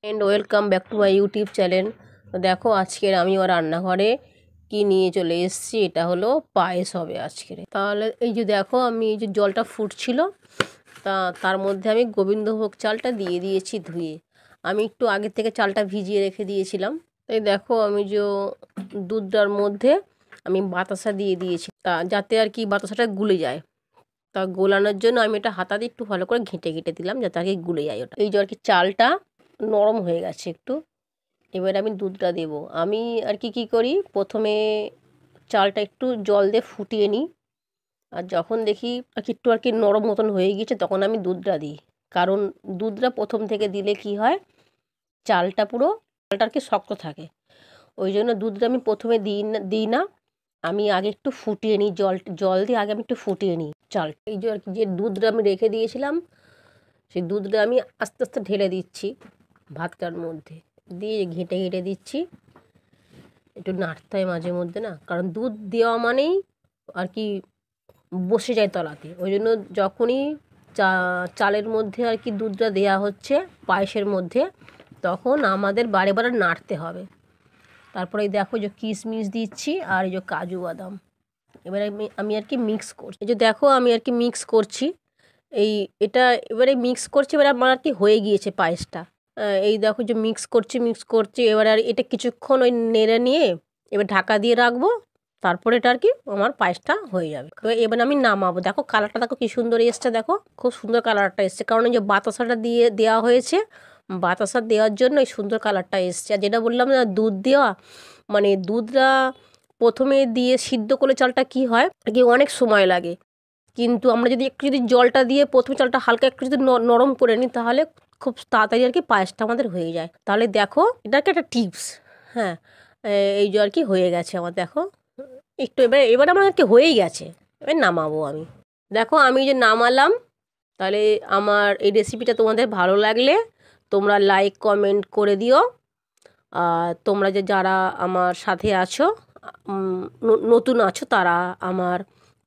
And welcome back to my YouTube channel. তো দেখো আজকের আমি ওর রান্নাঘরে কি নিয়ে চলে এসেছি। এটা হলো পায়েস হবে আজকের। তাহলে এই যে দেখো আমি এই যে জলটা ফুটছিল, তার মধ্যে আমি গোবিন্দভোগ চালটা দিয়ে দিয়েছি ধুয়ে। আমি একটু আগে থেকে চালটা ভিজিয়ে রেখে দিয়েছিলাম। তাই দেখো আমি যে দুধটার মধ্যে আমি বাতাসা দিয়ে দিয়েছি, যাতে আর কি বাতাসাটা গুলে যায়। তা গোলানোর জন্য আমি এটা হাতা দিয়ে একটু ভালো করে ঘেঁটে ঘেঁটে দিলাম, যাতে আর কি গুলে যায় ওটা। এই যে আর কি চালটা নরম হয়ে গেছে একটু। এবার আমি দুধটা দেব। আমি আর কি কী করি, প্রথমে চালটা একটু জল দিয়ে ফুটিয়ে নিই, আর যখন দেখি আর কি একটু আর কি নরম মতন হয়ে গিয়েছে তখন আমি দুধটা দিই। কারণ দুধটা প্রথম থেকে দিলে কি হয়, চালটা আর কি শক্ত থাকে। ওই জন্য দুধটা আমি প্রথমে দিই না। আমি আগে একটু ফুটিয়ে নিই, জল দিয়ে আগে আমি একটু ফুটিয়ে নিই চাল। এই যে আর কি যে দুধটা আমি রেখে দিয়েছিলাম, সেই দুধটা আমি আস্তে আস্তে ঢেলে দিচ্ছি ভাতটার মধ্যে, দিয়ে ঘেঁটে ঘেঁটে দিচ্ছি। একটু নাড়তে হয় মাঝে মধ্যে, না কারণ দুধ দেওয়া মানেই আর কি বসে যায় তলাতে। ওই জন্য যখনই চালের মধ্যে আর কি দুধটা দেওয়া হচ্ছে পায়েসের মধ্যে, তখন আমাদের বারে বারে নাড়তে হবে। তারপরে দেখো যে কিশমিশ দিচ্ছি আর এই যে কাজু বাদাম। এবারে আমি আর কি মিক্স করছি। এই যে দেখো আমি আর কি মিক্স করছি, এবারে মিক্স করছি। এবারে আমার আর কি হয়ে গিয়েছে পায়েসটা। এই দেখো যে মিক্স করছি। এবার আর এটা কিছুক্ষণ ওই নেড়ে নিয়ে এবার ঢাকা দিয়ে রাখবো। তারপরে এটা আর কি আমার পায়েসটা হয়ে যাবে। এবার আমি নামাবো। দেখো কালারটা দেখো কি সুন্দর এসছে, দেখো খুব সুন্দর কালারটা এসছে, কারণ এই যে বাতাসাটা দিয়ে দেওয়া হয়েছে। বাতাসা দেওয়ার জন্য এই সুন্দর কালারটা এসছে। আর যেটা বললাম না দুধ দেওয়া, মানে দুধটা প্রথমে দিয়ে সিদ্ধ করলে চালটা কি হয় কি অনেক সময় লাগে। কিন্তু আমরা যদি একটু জলটা দিয়ে প্রথমে চালটা হালকা একটু যদি নরম করে নিই, তাহলে খুব তাড়াতাড়ি আর কি পায়েসটা আমাদের হয়ে যায়। তাহলে দেখো এটাকে একটা টিপস। হ্যাঁ, এই যে আর কি হয়ে গেছে আমার, দেখো একটু এবার আমার আর কি হয়েই গেছে। এবার নামাবো আমি। দেখো আমি যে নামালাম। তাহলে আমার এই রেসিপিটা তোমাদের ভালো লাগলে তোমরা লাইক কমেন্ট করে দিও। আর তোমরা যারা আমার সাথে আছো, নতুন আছো, তারা আমার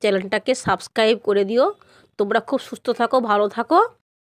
চ্যানেলটাকে সাবস্ক্রাইব করে দিও। তোমরা খুব সুস্থ থাকো, ভালো থাকো।